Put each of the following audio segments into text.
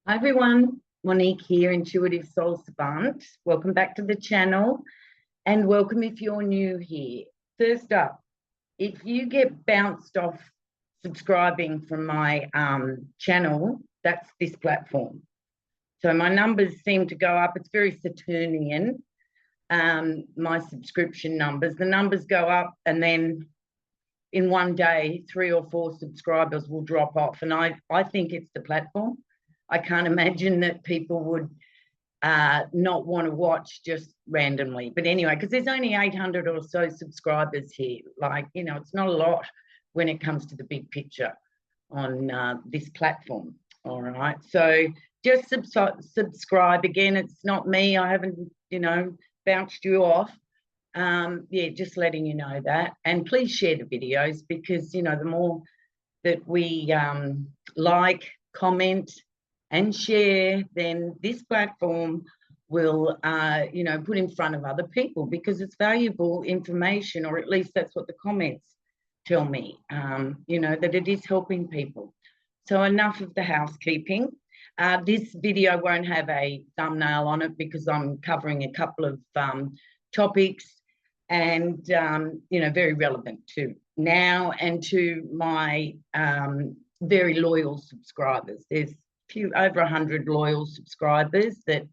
Hi everyone, Monique here, Intuitive Soul Savant. Welcome back to the channel and welcome if you're new here. First up, if you get bounced off subscribing from my channel, that's this platform. So my numbers seem to go up. It's very Saturnian, my subscription numbers. The numbers go up and then in one day, 3 or 4 subscribers will drop off. And I think it's the platform. I can't imagine that people would not want to watch just randomly. But anyway, because there's only 800 or so subscribers here. Like, you know, it's not a lot when it comes to the big picture on this platform. All right. So just subscribe. Again, it's not me. I haven't, bounced you off. Yeah, just letting you know that. And please share the videos because, the more that we like, comment, and share, then this platform will, put in front of other people because it's valuable information, or at least that's what the comments tell me, that it is helping people. So enough of the housekeeping. This video won't have a thumbnail on it because I'm covering a couple of topics and, very relevant to now and to my very loyal subscribers. There's over 100 loyal subscribers that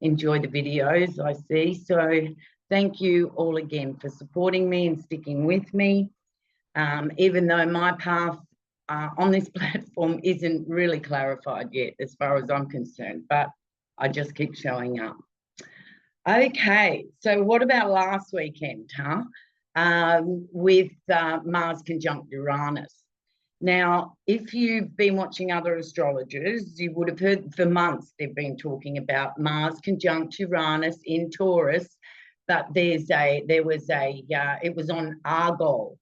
enjoy the videos I see. So thank you all again for supporting me and sticking with me. Even though my path on this platform isn't really clarified yet as far as I'm concerned, but I just keep showing up. Okay, so what about last weekend, with Mars conjunct Uranus. Now, if you've been watching other astrologers, you would have heard for months they've been talking about Mars conjunct Uranus in Taurus, but it was on Argol.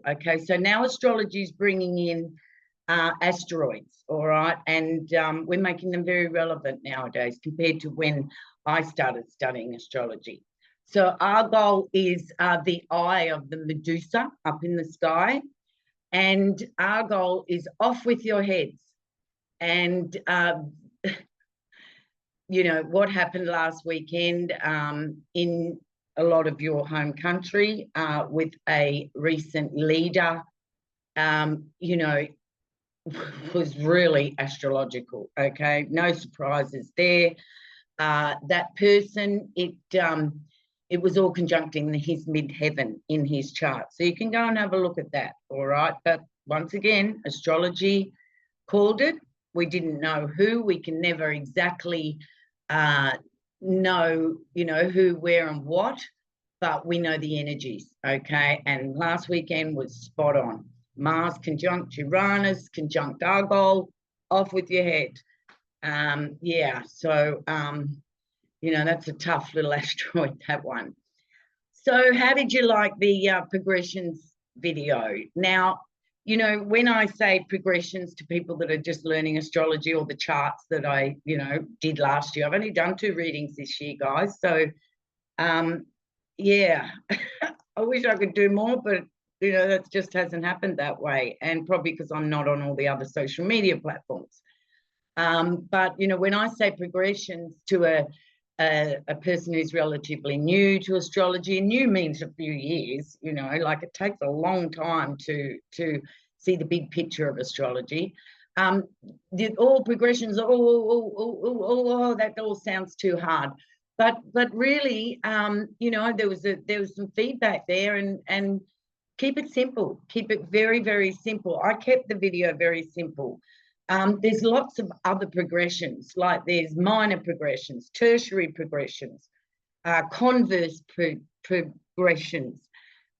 Okay, so now astrology is bringing in asteroids, all right, and we're making them very relevant nowadays compared to when I started studying astrology. So Argol is the eye of the Medusa up in the sky. And our goal is off with your heads. And, what happened last weekend in a lot of your home country with a recent leader, was really astrological, okay? No surprises there. That person, it was all conjuncting his midheaven in his chart. So you can go and have a look at that, all right? But once again, astrology called it. We didn't know who. We can never exactly know, who, where, and what, but we know the energies, okay? And last weekend was spot on. Mars conjunct Uranus, conjunct Argol, off with your head. That's a tough little asteroid, that one. So how did you like the progressions video? Now, when I say progressions to people that are just learning astrology or the charts that I, did last year, I've only done 2 readings this year, guys. So, yeah, I wish I could do more, but, that just hasn't happened that way. And probably because I'm not on all the other social media platforms. But, when I say progressions to a person who's relatively new to astrology, and new means a few years, like it takes a long time to see the big picture of astrology. All progressions, that all sounds too hard. But really, there was some feedback there, and keep it simple. Keep it very, very simple. I kept the video very simple. There's lots of other progressions, like there's minor progressions, tertiary progressions, converse progressions,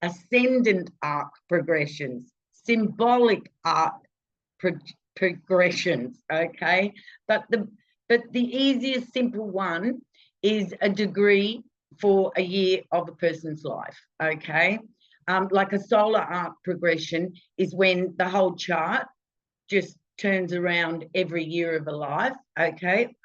ascendant arc progressions, symbolic arc progressions, okay? But the easiest simple one is a degree for a year of a person's life, okay? Like a solar arc progression is when the whole chart just turns around every year of a life, okay?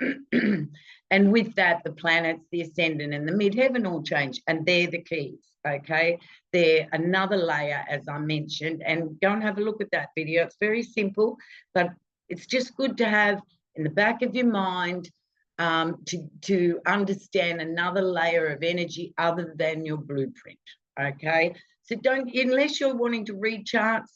And with that, the planets, the ascendant and the midheaven all change, and they're the keys, okay? They're another layer, as I mentioned, and go and have a look at that video. It's very simple, but It's just good to have in the back of your mind, to understand another layer of energy other than your blueprint. Okay, so don't, unless you're wanting to read charts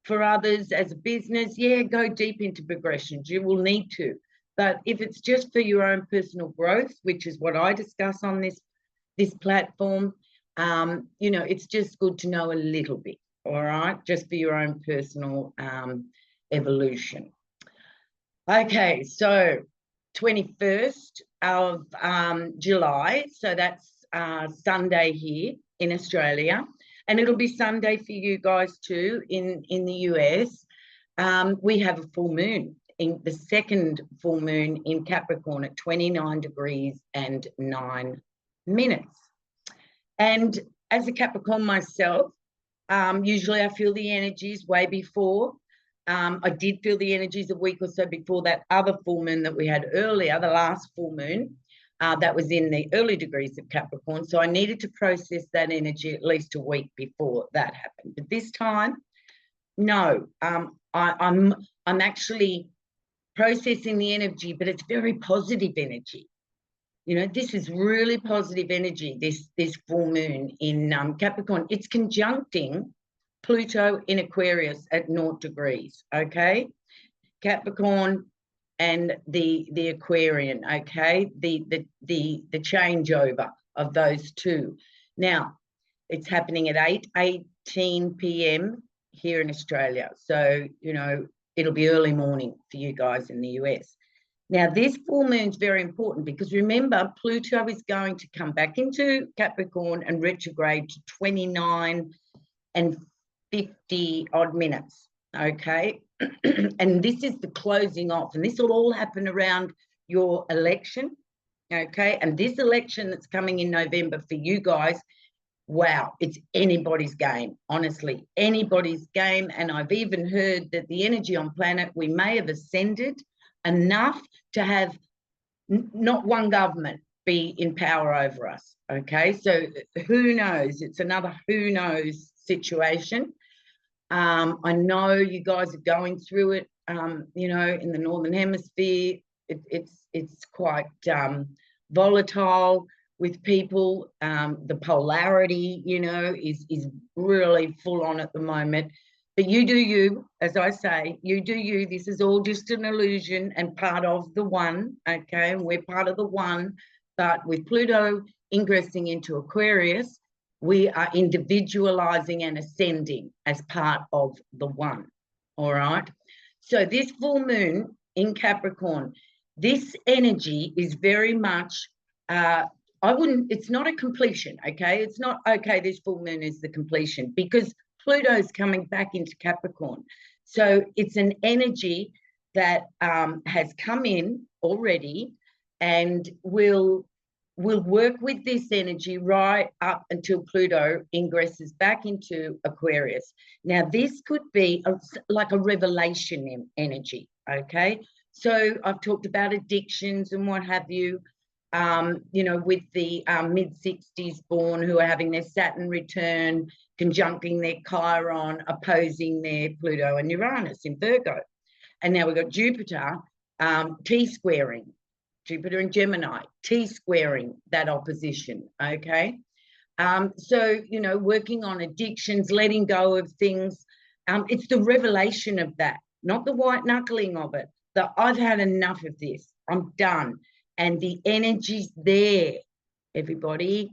for others as a business, yeah, go deep into progressions. You will need to. But if it's just for your own personal growth, which is what I discuss on this platform, you know, it's just good to know a little bit, all right, just for your own personal evolution. Okay, so 21st of July, so that's Sunday here in Australia, and it'll be Sunday for you guys too in the US. We have a full moon, in the second full moon in Capricorn at 29 degrees and 9 minutes. And as a Capricorn myself, usually I feel the energies way before. I did feel the energies a week or so before that other full moon that we had earlier, the last full moon, that was in the early degrees of Capricorn. So I needed to process that energy at least a week before that happened. But this time, no, I'm actually processing the energy, but it's very positive energy. You know, this is really positive energy, this full moon in Capricorn. It's conjuncting Pluto in Aquarius at 0 degrees, okay? Capricorn and the Aquarian, okay? The changeover of those two. Now, it's happening at 8:18 p.m. here in Australia. So, you know, it'll be early morning for you guys in the US. Now, this full moon is very important because remember, Pluto is going to come back into Capricorn and retrograde to 29 and 50 odd minutes, okay? And this is the closing off, and this will all happen around your election, okay? And this election that's coming in November for you guys, wow, it's anybody's game, honestly, anybody's game. And I've even heard that the energy on planet, we may have ascended enough to have not one government be in power over us, okay? So who knows? It's another who knows situation. I know you guys are going through it, you know, in the Northern Hemisphere. It's quite volatile with people. The polarity, you know, is really full on at the moment. But you do you, as I say, you do you. This is all just an illusion and part of the one, okay? And we're part of the one. But with Pluto ingressing into Aquarius, we are individualizing and ascending as part of the one, all right? So this full moon in Capricorn, this energy is very much, it's not a completion, okay? It's not, okay, this full moon is the completion because Pluto's coming back into Capricorn. So it's an energy that has come in already and will work with this energy right up until Pluto ingresses back into Aquarius. Now, this could be like a revelation energy, okay? So I've talked about addictions and what have you, you know, with the mid-60s born who are having their Saturn return, conjuncting their Chiron, opposing their Pluto and Uranus in Virgo. And now we've got Jupiter T-squaring, Jupiter in Gemini, T-squaring that opposition, okay? So, you know, working on addictions, letting go of things. It's the revelation of that, not the white knuckling of it. That I've had enough of this, I'm done. And the energy's there, everybody.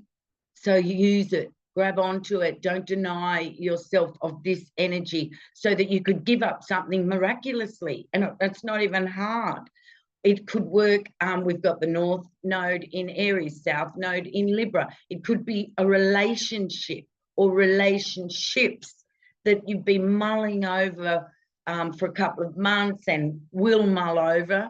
So you use it, grab onto it. Don't deny yourself of this energy so that you could give up something miraculously. And it's not even hard. It could work. We've got the North Node in Aries, South Node in Libra. It could be a relationship or relationships that you've been mulling over for a couple of months and will mull over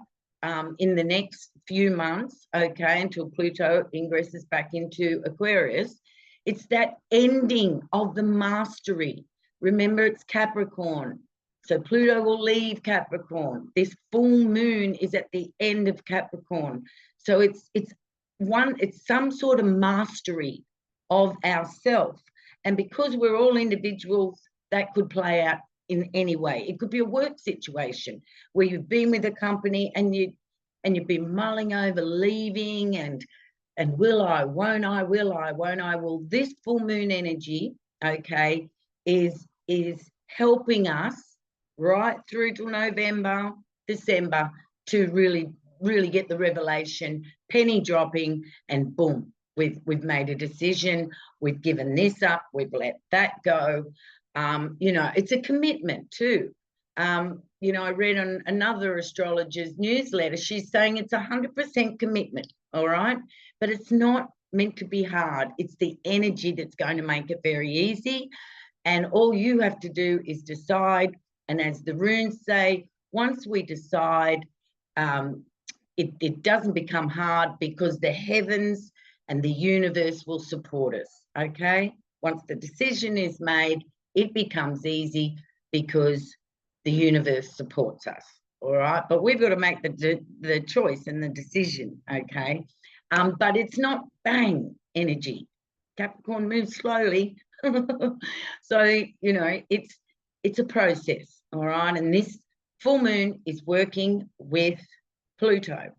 in the next few months, okay, until Pluto ingresses back into Aquarius. It's that ending of the mastery. Remember, it's Capricorn. So Pluto will leave Capricorn. This full moon is at the end of Capricorn. So it's some sort of mastery of ourself. And because we're all individuals, that could play out in any way. It could be a work situation where you've been with a company and you've been mulling over leaving and will I, won't I, will I, won't I? Well, this full moon energy, okay, is helping us right through till November, December to really get the revelation, penny dropping, and boom, we've made a decision, we've given this up, we've let that go. You know, it's a commitment too. You know, I read on another astrologer's newsletter, she's saying it's 100% commitment, all right? But it's not meant to be hard. It's the energy that's going to make it very easy. And all you have to do is decide. And as the runes say, once we decide, it doesn't become hard because the heavens and the universe will support us, okay? Once the decision is made, it becomes easy because the universe supports us, all right? But we've got to make the choice and the decision, okay? But it's not bang energy. Capricorn moves slowly. So, you know, it's a process, all right? And this full moon is working with Pluto.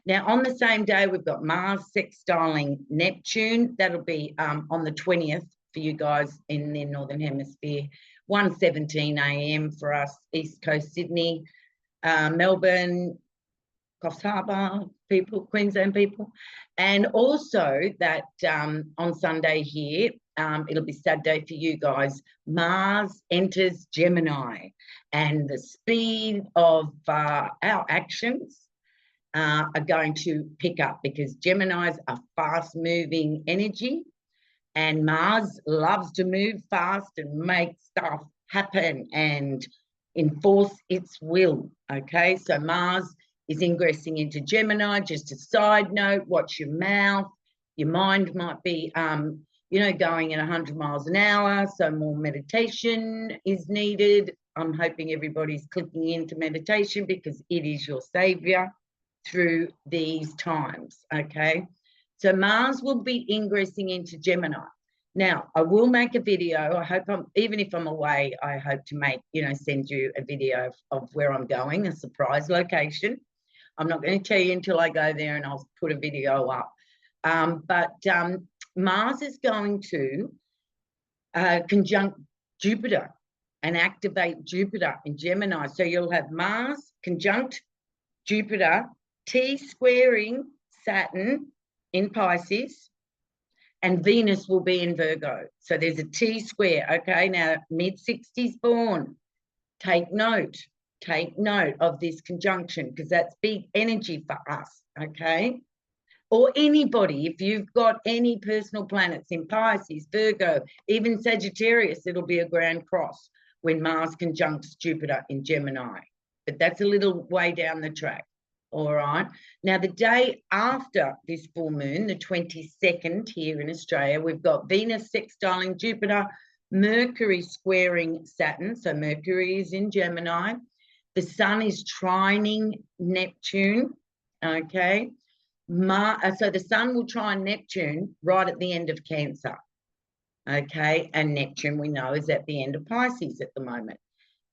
Now, on the same day, we've got Mars sextiling Neptune. That'll be on the 20th for you guys in the Northern Hemisphere, 1:17 a.m. for us, East Coast Sydney, Melbourne, Coffs Harbour people, Queensland people. And also that on Sunday here, it'll be Saturday for you guys, Mars enters Gemini, and the speed of our actions are going to pick up because Geminis are fast-moving energy, and Mars loves to move fast and make stuff happen and enforce its will, okay? So Mars is ingressing into Gemini. Just a side note, watch your mouth. Your mind might be, you know, going at 100 miles an hour, so more meditation is needed. I'm hoping everybody's clicking into meditation because it is your savior through these times, okay? So Mars will be ingressing into Gemini. Now, I will make a video. I hope even if I'm away, I hope to make, you know, send you a video of where I'm going, a surprise location. I'm not going to tell you until I go there, and I'll put a video up. But Mars is going to conjunct Jupiter and activate Jupiter in Gemini. So you'll have Mars conjunct Jupiter, T-squaring Saturn in Pisces, and Venus will be in Virgo. So there's a T-square, okay? Now, mid-60s born, take note of this conjunction because that's big energy for us, okay? Or anybody, if you've got any personal planets in Pisces, Virgo, even Sagittarius, it'll be a grand cross when Mars conjuncts Jupiter in Gemini. But that's a little way down the track, all right? Now, the day after this full moon, the 22nd here in Australia, we've got Venus sextiling Jupiter, Mercury squaring Saturn. So Mercury is in Gemini. The sun is trining Neptune, okay? So the sun will trine Neptune right at the end of Cancer, okay? And Neptune, we know, is at the end of Pisces at the moment.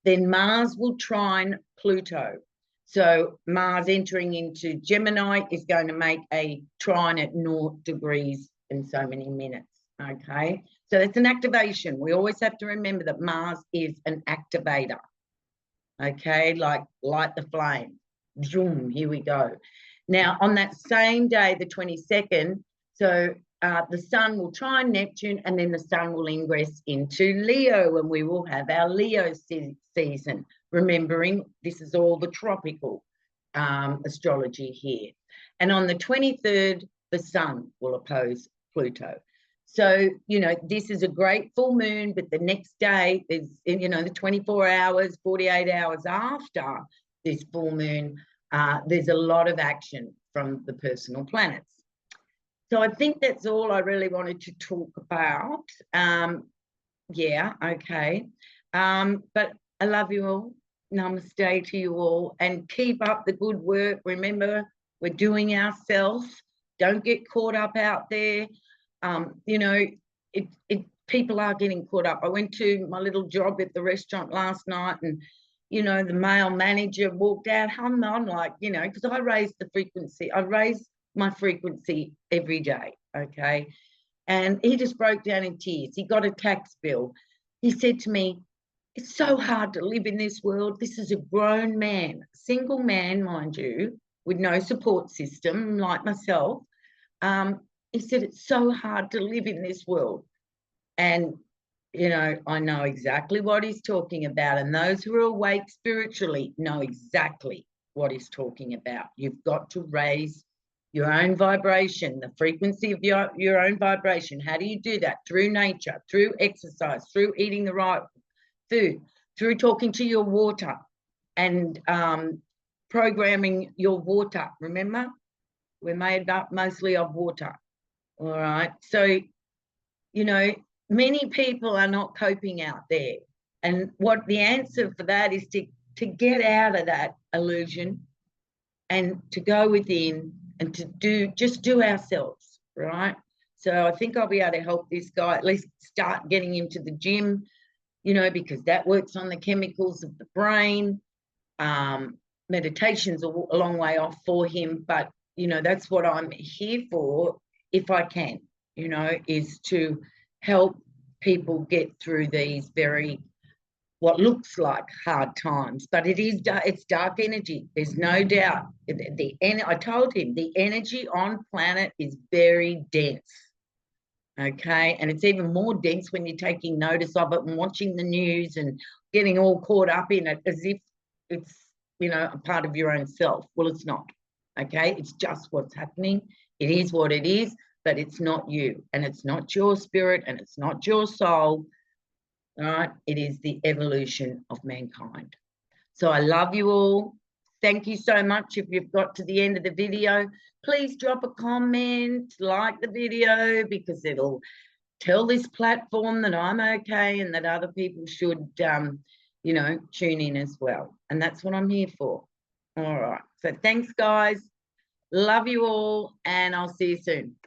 Then Mars will trine Pluto. So Mars entering into Gemini is going to make a trine at 0 degrees in so many minutes, okay? So it's an activation. We always have to remember that Mars is an activator, okay? Like light the flame. Zoom, here we go. Now, on that same day, the 22nd, so the sun will trine Neptune, and then the sun will ingress into Leo, and we will have our Leo season. Remembering, this is all the tropical astrology here. And on the 23rd, the sun will oppose Pluto. So, you know, this is a great full moon, but the next day is, you know, the 24 hours, 48 hours after this full moon, there's a lot of action from the personal planets. So I think that's all I really wanted to talk about. Yeah, okay. But I love you all. Namaste to you all, and keep up the good work. Remember, we're doing ourselves. Don't get caught up out there. You know, people are getting caught up. I went to my little job at the restaurant last night, and you know, the male manager walked out. I'm like, you know, because I raise the frequency. I raise my frequency every day, okay? And he just broke down in tears. He got a tax bill. He said to me, it's so hard to live in this world. This is a grown man, single man, mind you, with no support system like myself. He said, it's so hard to live in this world. And you know, I know exactly what he's talking about. And those who are awake spiritually know exactly what he's talking about. You've got to raise your own vibration, the frequency of your own vibration. How do you do that? Through nature, through exercise, through eating the right food, through talking to your water and programming your water. Remember, we're made up mostly of water. All right. So, you know, many people are not coping out there. And what the answer for that is to get out of that illusion and to go within and to just do ourselves, right? So I think I'll be able to help this guy at least start getting him to the gym, you know, because that works on the chemicals of the brain. Meditation's a long way off for him, but, you know, that's what I'm here for, if I can, you know, is to help people get through these very, what looks like hard times, but it's dark energy. There's no doubt. I told him the energy on planet is very dense. Okay, and it's even more dense when you're taking notice of it and watching the news and getting all caught up in it as if it's, you know, a part of your own self. Well, it's not. Okay, it's just what's happening. It is what it is, but it's not you, and it's not your spirit, and it's not your soul. All right, it is the evolution of mankind. So I love you all. Thank you so much. If you've got to the end of the video, please drop a comment, like the video, because it'll tell this platform that I'm okay and that other people should, you know, tune in as well. And that's what I'm here for. All right. So thanks, guys. Love you all, and I'll see you soon.